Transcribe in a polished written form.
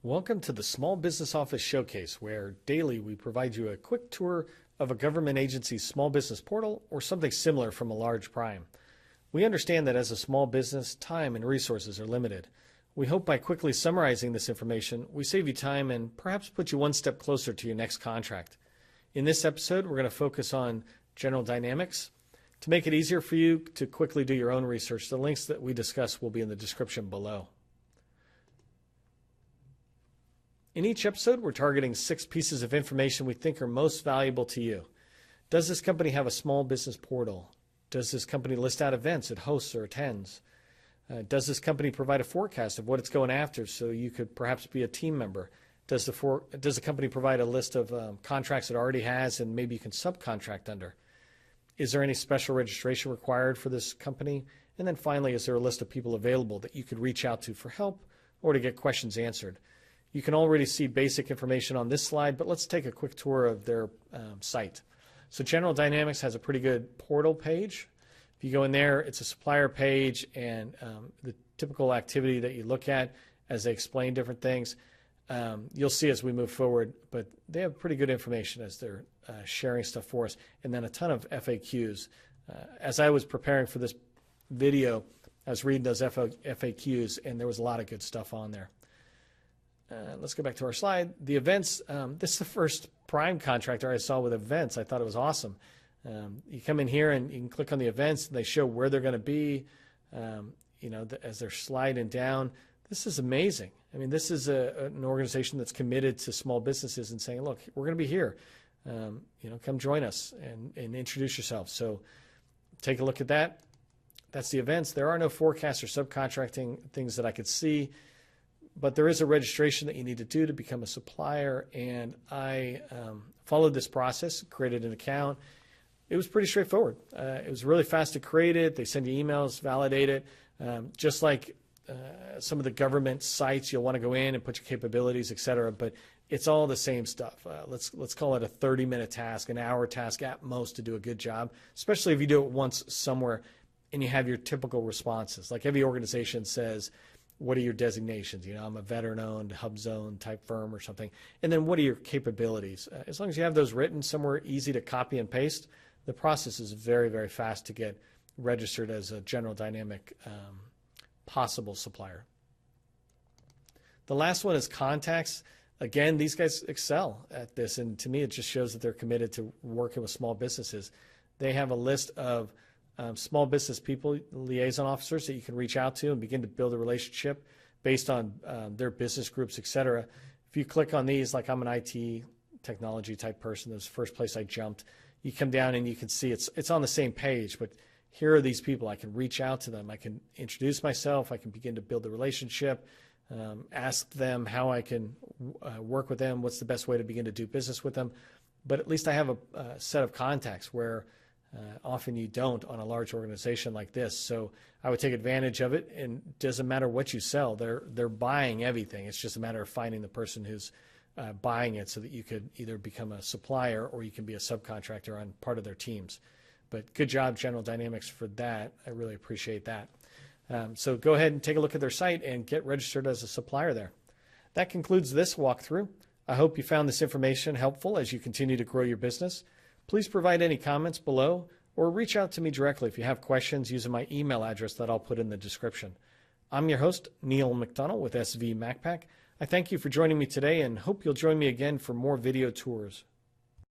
Welcome to the Small Business Office Showcase, where daily we provide you a quick tour of a government agency's small business portal or something similar from a large prime. We understand that as a small business, time and resources are limited. We hope by quickly summarizing this information, we save you time and perhaps put you one step closer to your next contract. In this episode, we're going to focus on General Dynamics. To make it easier for you to quickly do your own research, the links that we discuss will be in the description below. In each episode, we're targeting 6 pieces of information we think are most valuable to you. Does this company have a small business portal? Does this company list out events it hosts or attends? Does this company provide a forecast of what it's going after so you could perhaps be a team member? Does the company provide a list of contracts it already has and maybe you can subcontract under? Is there any special registration required for this company? And then finally, is there a list of people available that you could reach out to for help or to get questions answered? You can already see basic information on this slide, but let's take a quick tour of their site. So General Dynamics has a pretty good portal page. If you go in there, it's a supplier page and the typical activity that you look at as they explain different things. You'll see as we move forward, but they have pretty good information as they're sharing stuff for us, and then a ton of FAQs. As I was preparing for this video, I was reading those FAQs, and there was a lot of good stuff on there. Let's go back to our slide. The events, this is the first prime contractor I saw with events. I thought it was awesome. You come in here and you can click on the events, and they show where they're going to be, as they're sliding down. This is amazing. I mean, this is an organization that's committed to small businesses and saying, look, we're going to be here. Come join us and introduce yourself. So take a look at that. That's the events. There are no forecasts or subcontracting things that I could see. But there is a registration that you need to do to become a supplier, and I followed this process, created an account. It was pretty straightforward. It was really fast to create it. They send you emails, validate it. Just like some of the government sites, you'll want to go in and put your capabilities, et cetera, but it's all the same stuff. Let's call it a 30-minute task, an hour task at most to do a good job, especially if you do it once somewhere and you have your typical responses. Like every organization says, what are your designations? I'm a veteran-owned HUBZone type firm or something. And then what are your capabilities? As long as you have those written somewhere easy to copy and paste, the process is very, very fast to get registered as a General Dynamic possible supplier. The last one is contacts. Again, these guys excel at this, and to me it just shows that they're committed to working with small businesses. They have a list of small business people, liaison officers that you can reach out to and begin to build a relationship based on their business groups, et cetera. If you click on these, like I'm an IT technology type person, that was the first place I jumped. You come down and you can see it's on the same page, but here are these people. I can reach out to them. I can introduce myself. I can begin to build a relationship, ask them how I can work with them, what's the best way to begin to do business with them. But at least I have a set of contacts where often you don't on a large organization like this. So I would take advantage of it, and it doesn't matter what you sell. They're buying everything. It's just a matter of finding the person who's buying it so that you could either become a supplier or you can be a subcontractor on part of their teams. But good job, General Dynamics, for that. I really appreciate that. So go ahead and take a look at their site and get registered as a supplier there. That concludes this walkthrough. I hope you found this information helpful as you continue to grow your business. Please provide any comments below or reach out to me directly if you have questions using my email address that I'll put in the description. I'm your host, Neil McDonnell with SV MacPack. I thank you for joining me today and hope you'll join me again for more video tours.